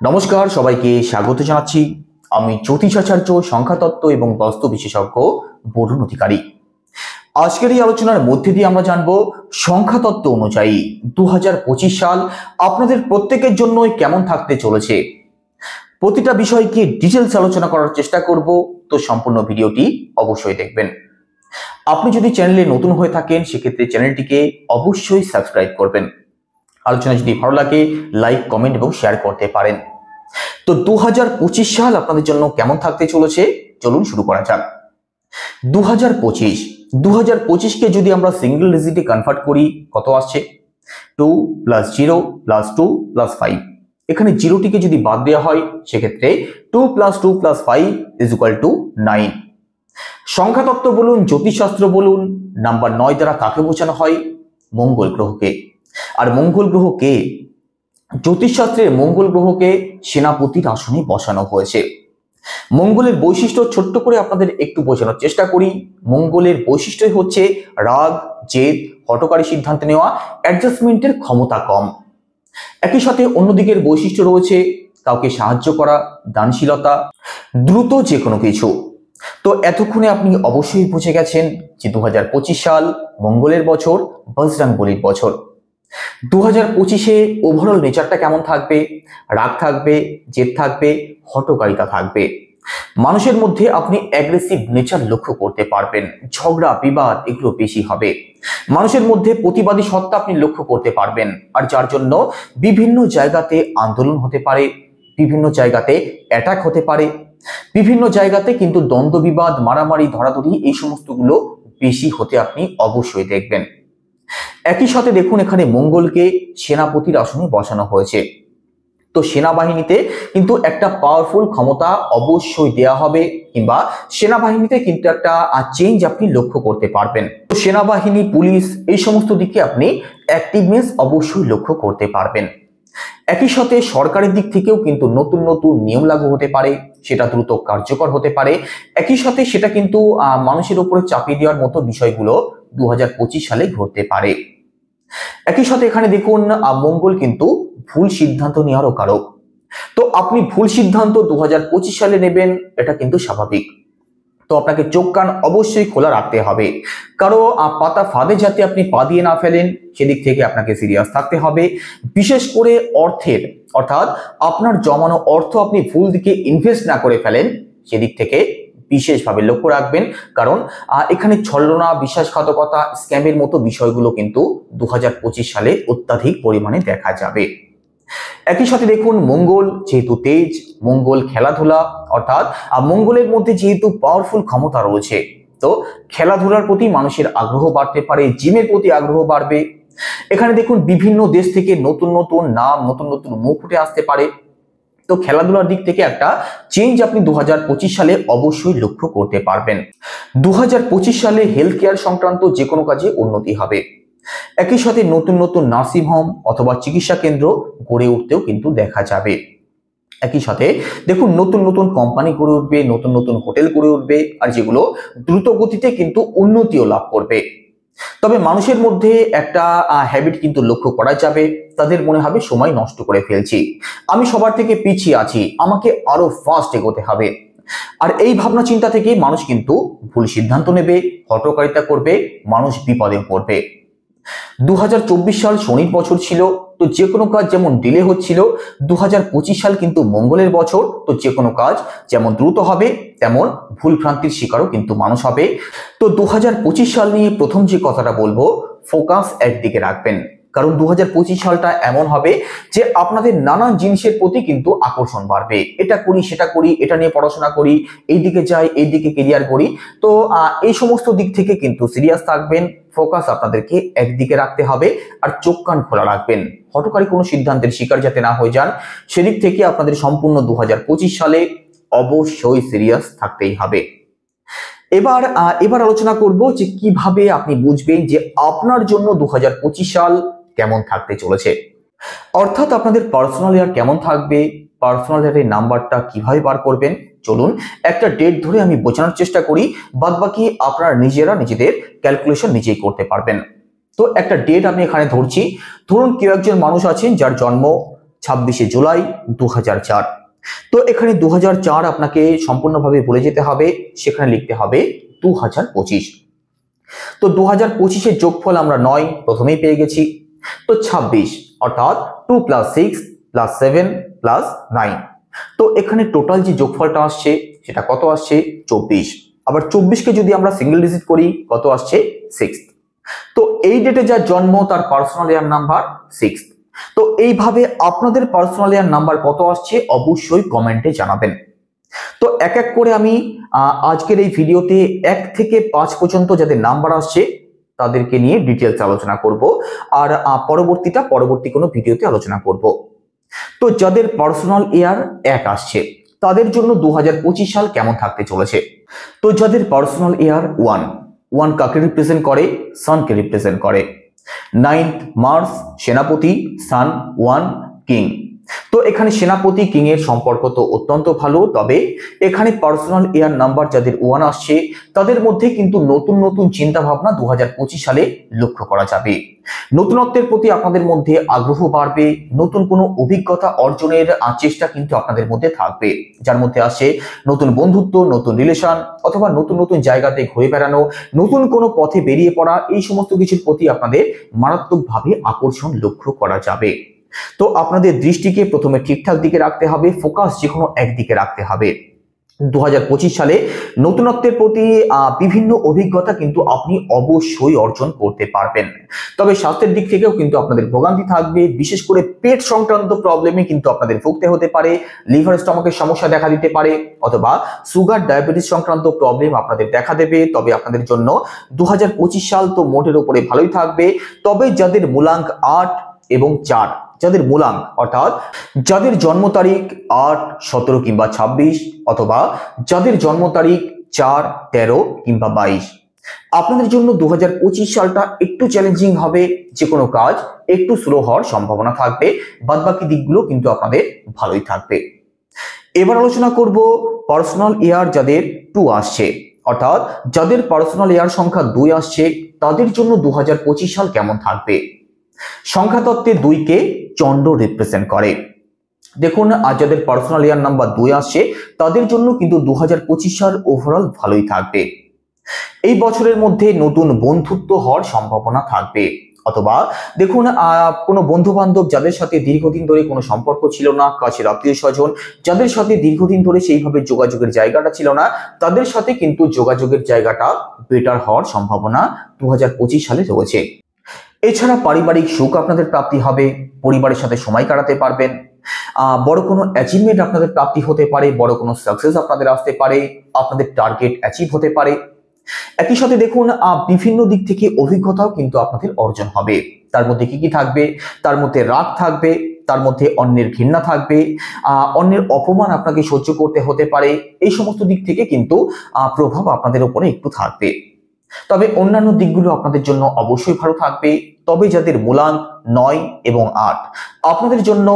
নমস্কার, সবাইকে স্বাগত জানাচ্ছি। আমি জ্যোতিষাচার্য, সংখ্যাতত্ত্ব এবং বাস্তু বিশেষজ্ঞ বরুণ অধিকারী। আজকের এই আলোচনার মধ্যে দিয়ে আমরা জানবো সংখ্যাতত্ত্ব অনুযায়ী 2025 সাল আপনাদের প্রত্যেকের জন্যই কেমন থাকতে চলেছে। প্রতিটা বিষয়কে ডিটেলস আলোচনা করার চেষ্টা করব, তো সম্পূর্ণ ভিডিওটি অবশ্যই দেখবেন। আপনি যদি চ্যানেলে নতুন হয়ে থাকেন সেক্ষেত্রে চ্যানেলটিকে অবশ্যই সাবস্ক্রাইব করবেন। আলোচনা যদি ভালো লাগে লাইক, কমেন্ট এবং শেয়ার করতে পারেন। তো 2025 সাল আপনাদের জন্য কেমন থাকতে চলেছে চলুন শুরু করা যাক। 2025 কে যদি আমরা সিঙ্গেল ডিজিটে কনভার্ট করি কত আসছে? 2 + 0 + 2 + 5। এখানে জিরোটিকে যদি বাদ দেওয়া হয় সেক্ষেত্রে 2 + 2 + 5 = 9। সংখ্যাতত্ত্ব বলুন, জ্যোতিষশাস্ত্র বলুন, নাম্বার 9 দ্বারা কাকে বোঝানো হয়? মঙ্গল গ্রহকে। আর মঙ্গল গ্রহকে জ্যোতিষশাস্ত্রে মঙ্গল গ্রহকে সেনাপতির আসনে বসানো হয়েছে। মঙ্গলের বৈশিষ্ট্য ছোট্ট করে আপনাদের একটু বোঝানোর চেষ্টা করি। মঙ্গলের বৈশিষ্ট্যই হচ্ছে রাগ, জেদ, হঠকারী সিদ্ধান্ত নেওয়া, অ্যাডজাস্টমেন্টের ক্ষমতা কম। একই সাথে অন্যদিকের বৈশিষ্ট্য রয়েছে কাউকে সাহায্য করা, দানশীলতা, দ্রুত যে কোনো কিছু। তো এতক্ষণে আপনি অবশ্যই বুঝে গেছেন যে 2025 সাল মঙ্গলের বছর, বজরংবলীর বছর। 2025-এ ওভারঅল নেচারটা কেমন থাকবে? রাগ থাকবে, জেদ থাকবে, হঠকারিতা থাকবে। মানুষের মধ্যে আপনি অ্যাগ্রেসিভ নেচার লক্ষ্য করতে পারবেন। ঝগড়া, বিবাদ এগুলো বেশি হবে। মানুষের মধ্যে প্রতিবাদী সত্তা আপনি লক্ষ্য করতে পারবেন, আর যার জন্য বিভিন্ন জায়গাতে আন্দোলন হতে পারে, বিভিন্ন জায়গাতে অ্যাটাক হতে পারে, বিভিন্ন জায়গাতে কিন্তু দ্বন্দ্ব বিবাদ, মারামারি, ধরাধরি এই সমস্তগুলো বেশি হতে আপনি অবশ্যই দেখবেন। একই সাথে দেখুন এখানে মঙ্গলকে সেনাপতির আসনে বসানো হয়েছে। তো সেনাবাহিনীতে কিন্তু একটা পাওয়ারফুল ক্ষমতা অবশ্যই দেয়া হবে, কিংবা সেনাবাহিনীতে কিন্তু একটা চেঞ্জ আপনি লক্ষ্য করতে পারবেন। তো সেনাবাহিনী, পুলিশ এই সমস্ত দিকে আপনি অ্যাক্টিভনেস অবশ্যই লক্ষ্য করতে পারবেন। একই সাথে সরকারের দিক থেকেও কিন্তু নতুন নতুন নিয়ম লাগু হতে পারে, সেটা দ্রুত কার্যকর হতে পারে। একই সাথে সেটা কিন্তু মানুষের উপরে চাপিয়ে দেওয়ার মতো বিষয়গুলো 2025 সালে ঘটতে পারে। একই সাথে এখানে দেখুন মঙ্গল কিন্তু ভুল সিদ্ধান্ত নেওয়ারও কারক। তো আপনি ভুল সিদ্ধান্ত 2025 সালে নেবেন, এটা কিন্তু স্বাভাবিক। তো আপনাকে চোখ কান অবশ্যই খোলা রাখতে হবে। কারো পাতা ফাঁদে যাতে আপনি পা দিয়ে না ফেলেন সেদিক থেকে আপনাকে সিরিয়াস থাকতে হবে। বিশেষ করে অর্থের, অর্থাৎ আপনার জমানো অর্থ আপনি ভুল দিকে ইনভেস্ট না করে ফেলেন সেদিক থেকে বিশেষভাবে লক্ষ্য রাখবেন। কারণ এখানে ছলনা, বিশ্বাসঘাতকতা, স্ক্যামের মতো বিষয়গুলো কিন্তু 2025 সালে অত্যাধিক পরিমাণে দেখা যাবে। একই সাথে দেখুন মঙ্গল যেহেতু তেজ, মঙ্গল খেলাধুলা, অর্থাৎ মঙ্গলের মধ্যে যেহেতু পাওয়ারফুল ক্ষমতা রয়েছে, তো খেলাধুলার প্রতি মানুষের আগ্রহ বাড়তে পারে, জিমের প্রতি আগ্রহ বাড়বে। এখানে দেখুন বিভিন্ন দেশ থেকে নতুন নতুন নাম, নতুন নতুন মুখ উঠে আসতে পারে। তো খেলাধুলার দিক থেকে একটা চেঞ্জ আপনি 2025 সালে অবশ্যই লক্ষ্য করতে পারবেন। 2025 সালে হেলথ কেয়ার সংক্রান্ত যে কোনো কাজে উন্নতি হবে। একই সাথে নতুন নতুন নার্সিং হোম অথবা চিকিৎসা কেন্দ্র গড়ে উঠতেও কিন্তু দেখা যাবে। একই সাথে দেখুন নতুন নতুন কোম্পানি গড়ে উঠবে, নতুন নতুন হোটেল গড়ে উঠবে, আর যেগুলো দ্রুত গতিতে কিন্তু উন্নতিও লাভ করবে। তবে মানুষের মধ্যে একটা হ্যাবিট কিন্তু লক্ষ্য করা যাবে, তাদের মনে হবে সময় নষ্ট করে ফেলছি, আমি সবার থেকে পিছিয়ে আছি, আমাকে আরো ফাস্ট এগোতে হবে। আর এই ভাবনা চিন্তা থেকে মানুষ কিন্তু ভুল সিদ্ধান্ত নেবে, হঠকারিতা করবে, মানুষ বিপদে পড়বে। 2024 সাল শনির বছর ছিল, তো যে কোনো কাজ যেমন ডিলে হচ্ছিল, 2025 সাল কিন্তু মঙ্গলের বছর, তো যে কোনো কাজ যেমন দ্রুত হবে তেমন ভুলভ্রান্তির শিকারও কিন্তু মানুষ হবে। তো 2025 সাল নিয়ে প্রথম যে কথাটা বলবো, ফোকাস একদিকে রাখবেন। কারণ 2025 সালটা এমন হবে যে আপনাদের নানান জিনিসের প্রতি কিন্তু আকর্ষণ বাড়বে। এটা করি, সেটা করি, এটা নিয়ে পড়াশোনা করি, এইদিকে যাই, এইদিকে কেরিয়ার করি। তো এই সমস্ত দিক থেকে কিন্তু সিরিয়াস থাকবেন, ফোকাস আপনাদেরকে একদিকে রাখতে হবে, আর চোখ কান খোলা রাখবেন। হঠকারী কোনো সিদ্ধান্তের শিকার যাতে না হয়ে যান সেদিক থেকে আপনাদের সম্পূর্ণ 2025 সালে অবশ্যই সিরিয়াস থাকতেই হবে। এবার আলোচনা করব যে কিভাবে আপনি বুঝবেন যে আপনার জন্য 2025 সাল কেমন থাকতে চলেছে, অর্থাৎ আপনাদের পার্সোনাল ইয়ার কেমন থাকবে, পার্সোনাল ইয়ারের নাম্বারটা কিভাবে বার করবেন। চলুন একটা ডেট ধরে আমি বোঝানোর চেষ্টা করি, বাদবাকি আপনারা নিজেরা নিজেদের ক্যালকুলেশন নিজেই করতে পারবেন। তো একটা ডেট আমি এখানে ধরছি। ধরুন কেউ একজন মানুষ আছেন যার জন্ম 26শে জুলাই 2004। তো এখানে 2004 আপনাকে সম্পূর্ণভাবে ভুলে যেতে হবে, সেখানে লিখতে হবে 2025। তো 2025-এর যোগফল আমরা 9 প্রথমেই পেয়ে গেছি। তো 26 অর্থাৎ 2 + 6 + 7 + 9। তো এখানে টোটাল যে যোগফলটা আসছে সেটা কত আসছে? 24। আবার 24কে যদি আমরা সিঙ্গেল ডিজিট করি কত আসছে? 6। তো এই ডেটে যার জন্ম তার পার্সোনাল ইয়ার নাম্বার 6। তো এইভাবে আপনাদের পার্সোনাল ইয়ার নাম্বার কত আসছে অবশ্যই কমেন্টে জানাবেন। তো এক এক করে আমি আজকের এই ভিডিওতে 1 থেকে 5 পর্যন্ত যাদের নাম্বার আসছে তাদেরকে নিয়ে ডিটেলস আলোচনা করব, আর পরবর্তী কোনো ভিডিওতে আলোচনা করব। তো যাদের পার্সোনাল ইয়ার 1 আসছে তাদের জন্য 2025 সাল কেমন থাকতে চলেছে? তো যাদের পার্সোনাল ইয়ার 1 কাকে রিপ্রেজেন্ট করে? সানকে রিপ্রেজেন্ট করে। 9th মার্চ সেনাপতি, সান 1 কিং। তো এখানে সেনাপতি কিং এর সম্পর্ক তো অত্যন্ত ভালো, তবে এখানে পার্সোনাল ইয়ার নাম্বার যাদের 1 আসছে তাদের মধ্যে কিন্তু নতুন নতুন চিন্তা ভাবনা 2025 সালে লক্ষ্য করা যাবে। নতুনত্বের প্রতি আপনাদের মধ্যে আগ্রহ বাড়বে, নতুন কোনো অভিজ্ঞতা অর্জনের চেষ্টা কিন্তু আপনাদের মধ্যে থাকবে, যার মধ্যে আসে নতুন বন্ধুত্ব, নতুন রিলেশন, অথবা নতুন নতুন জায়গাতে ঘুরে বেড়ানো, নতুন কোনো পথে বেরিয়ে পড়া, এই সমস্ত কিছুর প্রতি আপনাদের মারাত্মকভাবে আকর্ষণ লক্ষ্য করা যাবে। তো আপনাদের দৃষ্টিকে প্রথমে ঠিকঠাক দিকে রাখতে হবে, ফোকাস যে কোনো একদিকে রাখতে হবে। 2025 সালে নতুনত্বের প্রতি বিভিন্ন অভিজ্ঞতা কিন্তু আপনি অবশ্যই অর্জন করতে পারবেন। তবে স্বাস্থ্যের দিক থেকেও কিন্তু আপনাদের ভোগান্তি থাকবে, বিশেষ করে পেট সংক্রান্ত প্রবলেমে কিন্তু আপনাদের ভুগতে হতে পারে, লিভার স্টমাকের সমস্যা দেখা দিতে পারে, অথবা সুগার ডায়াবেটিস সংক্রান্ত প্রবলেম আপনাদের দেখা দেবে। তবে আপনাদের জন্য 2025 সাল তো মোটের উপরে ভালোই থাকবে। তবে যাদের মূলাঙ্ক 8 এবং 4, যাদের মূলাঙ্ক অর্থাৎ যাদের জন্ম তারিখ 8, 17 কিংবা 26, অথবা যাদের জন্ম তারিখ 4, 13 কিংবা 22, আপনাদের জন্য 2025 সালটা একটু চ্যালেঞ্জিং হবে। যে কোনো কাজ একটু স্লো হওয়ার সম্ভাবনা থাকবে, বাদবাকি দিকগুলো কিন্তু আপনাদের ভালোই থাকবে। এবার আলোচনা করব পার্সোনাল ইয়ার যাদের 2 আসছে, অর্থাৎ যাদের পার্সোনাল ইয়ার সংখ্যা 2 আসছে তাদের জন্য 2025 সাল কেমন থাকবে। সংখ্যা তত্ত্বে 2কে চন্দ্র রিপ্রেজেন্ট করে। দেখুন, আজ যাদের পার্সোনাল ইয়ার নাম্বার 2 আসছে তাদের জন্য কিন্তু 2025 সাল ওভারঅল ভালোই থাকবে। এই বছরের মধ্যে নতুন বন্ধুত্ব হওয়ার সম্ভাবনা থাকবে, অথবা দেখুন কোনো বন্ধু বান্ধব যাদের সাথে দীর্ঘদিন ধরে কোনো সম্পর্ক ছিল না, কাছের আত্মীয় স্বজন যাদের সাথে দীর্ঘদিন ধরে সেইভাবে যোগাযোগের জায়গাটা ছিল না, তাদের সাথে কিন্তু যোগাযোগের জায়গাটা বেটার হওয়ার সম্ভাবনা 2025 সালে রয়েছে। এছাড়া পারিবারিক সুখ আপনাদের প্রাপ্তি হবে, পরিবারের সাথে সময় কাটাতে পারবেন, বড় কোনো অ্যাচিভমেন্ট আপনাদের প্রাপ্তি হতে পারে, বড় কোনো সাকসেস আপনাদের আসতে পারে, আপনাদের টার্গেট অ্যাচিভ হতে পারে। একই সাথে দেখুন বিভিন্ন দিক থেকে অভিজ্ঞতাও কিন্তু আপনাদের অর্জন হবে। তার মধ্যে কি কি থাকবে? তার মধ্যে রাগ থাকবে, তার মধ্যে অন্যের ঘৃণা থাকবে, অন্যের অপমান আপনাকে সহ্য করতে হতে পারে। এই সমস্ত দিক থেকে কিন্তু প্রভাব আপনাদের উপরে একটু থাকবে। তবে অন্যান্য দিকগুলো আপনাদের জন্য অবশ্যই ভালো থাকবে। তবে যাদের মূলাঙ্ক 9 এবং 8, আপনাদের জন্য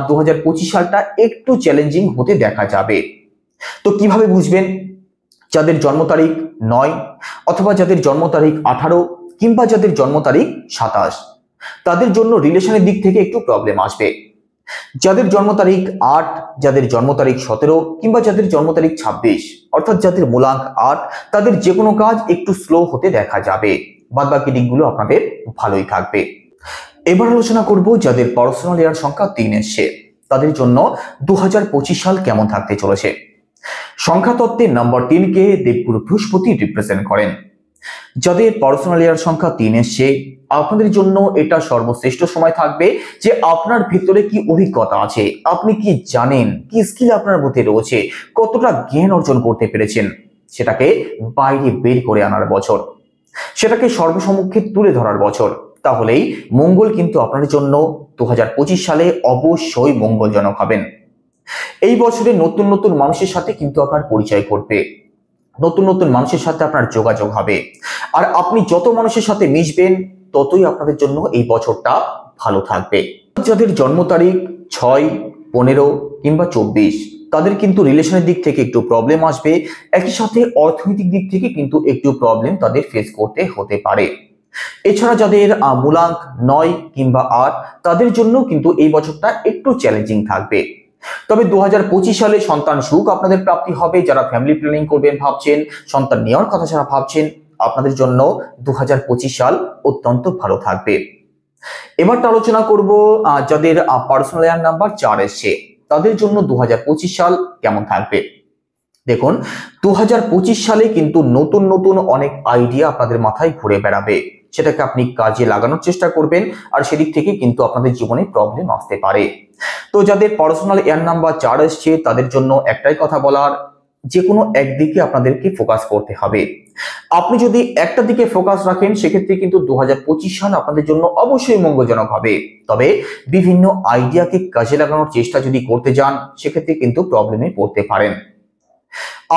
2025 সালটা একটু চ্যালেঞ্জিং হতে দেখা যাবে। তো কিভাবে বুঝবেন? যাদের জন্ম তারিখ 9, অথবা যাদের জন্ম তারিখ 18, কিংবা যাদের জন্ম তারিখ 27, তাদের জন্য রিলেশনের দিক থেকে একটু প্রবলেম আসবে। যাদের জন্ম তারিখ 8, যাদের জন্ম তারিখ 17, কিংবা যাদের জন্ম তারিখ 26, অর্থাৎ যাদের মূলাঙ্ক 8, তাদের যে কোনো কাজ একটু স্লো হতে দেখা যাবে, বাদবাকি দিকগুলো আপনাদের ভালোই থাকবে। এবার আলোচনা করব যাদের পার্সোনাল ইয়ার সংখ্যা 3 এসছে তাদের জন্য 2025 সাল কেমন থাকতে চলেছে। সংখ্যা তত্ত্বে নাম্বার 3কে দেবগুরু বৃহস্পতি রিপ্রেজেন্ট করেন। যাদের পার্সোনাল ইয়ার সংখ্যা 3 এসছে আপনাদের জন্য এটা সর্বশ্রেষ্ঠ সময় থাকবে যে আপনার ভিতরে কি অভিজ্ঞতা আছে, আপনি কি জানেন, কি স্কিল আপনার মধ্যে রয়েছে, কতটা জ্ঞান অর্জন করতে পেরেছেন, সেটাকে বাইরে বের করে আনার বছর, সেটাকে সর্বসম্মুখে তুলে ধরার বছর। তাহলেই মঙ্গল কিন্তু আপনার জন্য 2025 সালে অবশ্যই মঙ্গলজনক হবেন। এই বছরে নতুন নতুন মানুষের সাথে কিন্তু আপনার পরিচয় ঘটবে, নতুন নতুন মানুষের সাথে আপনার যোগাযোগ হবে, আর আপনি যত মানুষের সাথে মিশবেন ততই আপনাদের জন্য এই বছরটা ভালো থাকবে। যাদের জন্ম তারিখ 6, 15 কিংবা 24, তাদের কিন্তু রিলেশনের দিক থেকে একটু প্রবলেম আসবে, একই সাথে অর্থনৈতিক দিক থেকে কিন্তু একটু প্রবলেম তাদের ফেস করতে হতে পারে। এছাড়া যাদের মূলাঙ্ক 9 কিংবা 8 তাদের জন্য কিন্তু এই বছরটা একটু চ্যালেঞ্জিং থাকবে। তবে 2025 সালে সন্তান সুখ আপনাদের প্রাপ্তি হবে। যারা ফ্যামিলি প্ল্যানিং করবেন ভাবছেন, সন্তান নেওয়ার কথা যারা ভাবছেন, আপনাদের জন্য 2025 সাল অত্যন্ত ভালো থাকবে। এবার আলোচনা করব যাদের পার্সোনাল ইয়ার নাম্বার 4 এসছে তাদের জন্য 2025 সাল কেমন থাকবে। দেখুন, 2025 সালে কিন্তু নতুন নতুন অনেক আইডিয়া আপনাদের মাথায় ঘুরে বেড়াবে, সেটাকে আপনি কাজে লাগানোর চেষ্টা করবেন, আর সেদিক থেকে কিন্তু আপনাদের জীবনে প্রবলেম আসতে পারে। তো যাদের পার্সোনাল ইয়ার নাম্বার 4 এসছে তাদের জন্য একটাই কথা বলার, যে কোনো একদিকে আপনাদেরকে ফোকাস করতে হবে। আপনি যদি একটা দিকে ফোকাস রাখেন সেক্ষেত্রে কিন্তু 2025 সাল আপনাদের জন্য অবশ্যই মঙ্গলজনক হবে। তবে বিভিন্ন আইডিয়াকে কাজে লাগানোর চেষ্টা যদি করতে যান সেক্ষেত্রে কিন্তু প্রবলেমে পড়তে পারেন।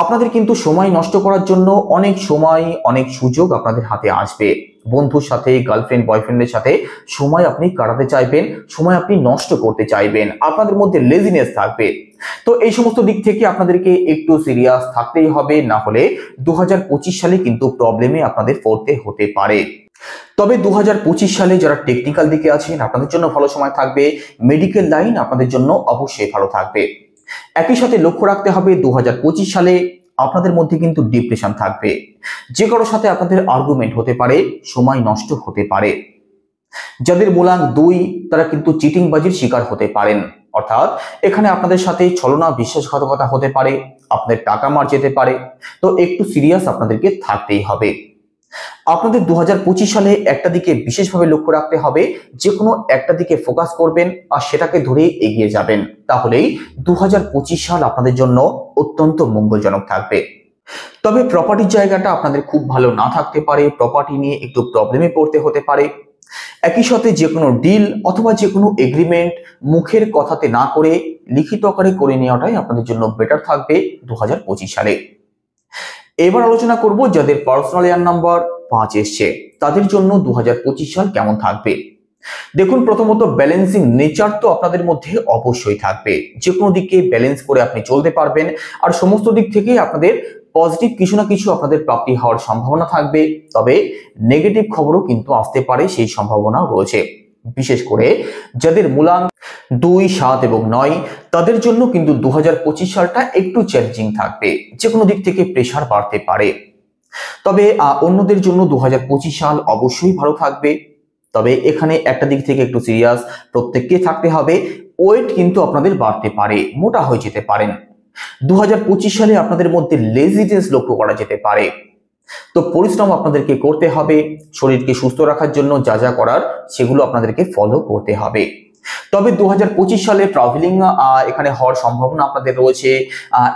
আপনাদের কিন্তু সময় নষ্ট করার জন্য অনেক সময় অনেক সুযোগ আপনাদের হাতে আসবে। বন্ধুর সাথে, গার্লফ্রেন্ড বয়ফ্রেন্ডের সাথে সময় আপনি কাটাতে চাইবেন, সময় আপনি নষ্ট করতে চাইবেন, আপনাদের মধ্যে লেজিনেস থাকবে। তো এই সমস্ত দিক থেকে আপনাদেরকে একটু সিরিয়াস থাকতেই হবে, না হলে 2025 সালে কিন্তু প্রবলেমে আপনাদের পড়তে হতে পারে। তবে 2025 সালে যারা টেকনিক্যাল দিকে আছেন আপনাদের জন্য ভালো সময় থাকবে, মেডিকেল লাইন আপনাদের জন্য অবশ্যই ভালো থাকবে। একই সাথে লক্ষ্য রাখতে হবে 2025 সালে আপনাদের মধ্যে কিন্তু ডিপ্রেশন থাকবে, যে কারোর সাথে আপনাদের আর্গুমেন্ট হতে পারে, সময় নষ্ট হতে পারে। যাদের মূলাঙ্ক 2 তারা কিন্তু চিটিংবাজির শিকার হতে পারেন, অর্থাৎ এখানে আপনাদের সাথে ছলনা বিশ্বাসঘাতকতা হতে পারে, আপনাদের টাকা মার যেতে পারে। তো একটু সিরিয়াস আপনাদেরকে থাকতেই হবে। আপনাদের 2025 সালে একটা দিকে বিশেষভাবে লক্ষ্য রাখতে হবে, যে কোনো একটা দিকে ফোকাস করবেন আর সেটাকে ধরে এগিয়ে যাবেন, তাহলেই 2025 সাল আপনাদের জন্য অত্যন্ত মঙ্গলজনক থাকবে। তবে প্রপার্টির জায়গাটা আপনাদের খুব ভালো না থাকতে পারে, প্রপার্টি নিয়ে একটু প্রবলেমে পড়তে হতে পারে। একই সাথে যে কোনো ডিল অথবা যে কোনো এগ্রিমেন্ট মুখের কথাতে না করে লিখিত আকারে করে নেওয়াটাই আপনাদের জন্য বেটার থাকবে 2025 সালে। এবার আলোচনা করব যাদের পার্সোনাল ইয়ার নাম্বার 5 এসছে তাদের জন্য 2025 সাল কেমন থাকবে। দেখুন, প্রথমত ব্যালেন্সিং নেচার তো আপনাদের মধ্যে অবশ্যই থাকবে, যে কোনো দিকে ব্যালেন্স করে আপনি চলতে পারবেন, আর সমস্ত দিক থেকে আপনাদের পজিটিভ কিছু না কিছু আপনাদের প্রাপ্তি হওয়ার সম্ভাবনা থাকবে। তবে নেগেটিভ খবরও কিন্তু আসতে পারে, সেই সম্ভাবনা রয়েছে। বিশেষ করে যাদের মূলাঙ্ক 2, 7 এবং 9 তাদের জন্য কিন্তু 2025 সালটা একটু চ্যালেঞ্জিং থাকবে, যে কোনো দিক থেকে প্রেসার বাড়তে পারে। তবে অন্যদের জন্য 2025 সাল অবশ্যই ভালো থাকবে। তবে এখানে একটা দিক থেকে একটু সিরিয়াস প্রত্যেককে থাকতে হবে, ওয়েট কিন্তু আপনাদের বাড়তে পারে, মোটা হয়ে যেতে পারেন। 2025 সালে আপনাদের মধ্যে লেজিনেস লক্ষ্য করা যেতে পারে। তো পরিশ্রম আপনাদেরকে করতে হবে, শরীরকে সুস্থ রাখার জন্য যা যা করার সেগুলো আপনাদেরকে ফলো করতে হবে। তবে 2025 সালে ট্রাভেলিং এখানে হওয়ার সম্ভাবনা আপনাদের রয়েছে।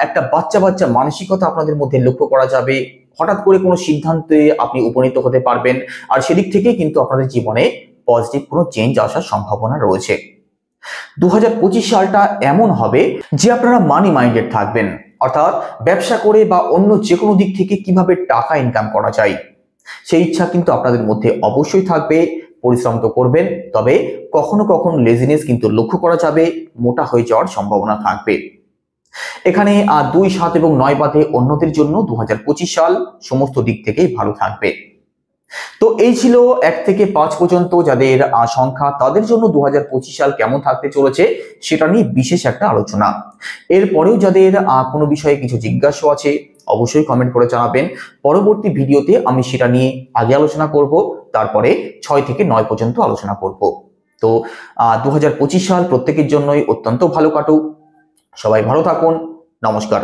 একটা বাচ্চা বাচ্চা মানসিকতা আপনাদের মধ্যে লক্ষ্য করা যাবে, হঠাৎ করে কোনো সিদ্ধান্তে আপনি উপনীত হতে পারবেন, আর সেদিক থেকে কিন্তু আপনাদের জীবনে পজিটিভ কোনো চেঞ্জ আসার সম্ভাবনা রয়েছে। 2025 সালটা এমন হবে যে আপনারা মানি মাইন্ডেড থাকবেন, অর্থাৎ ব্যবসা করে বা অন্য যে কোনো দিক থেকে কিভাবে টাকা ইনকাম করা যায় সেই ইচ্ছা কিন্তু আপনাদের মধ্যে অবশ্যই থাকবে। পরিশ্রম তো করবেন, তবে কখনো কখনো লেজিনেস কিন্তু লক্ষ্য করা যাবে, মোটা হয়ে যাওয়ার সম্ভাবনা থাকবে। এখানে 2, 7 এবং 9 বাদে অন্যদের জন্য 2025 সাল সমস্ত দিক থেকেই ভালো থাকবে। তো এই ছিল 1 থেকে 5 পর্যন্ত যাদের সংখ্যা, তাদের জন্য 2025 সাল কেমন থাকতে চলেছে সেটা নিয়ে বিশেষ একটা আলোচনা। এরপরেও যাদের কোনো বিষয়ে কিছু জিজ্ঞাসা আছে অবশ্যই কমেন্ট করে জানাবেন। পরবর্তী ভিডিওতে আমি সেটা নিয়ে আগে আলোচনা করব, তারপরে 6 থেকে 9 পর্যন্ত আলোচনা করব। তো 2025 সাল প্রত্যেকের জন্যই অত্যন্ত ভালো কাটুক। সবাই ভালো থাকুন। নমস্কার।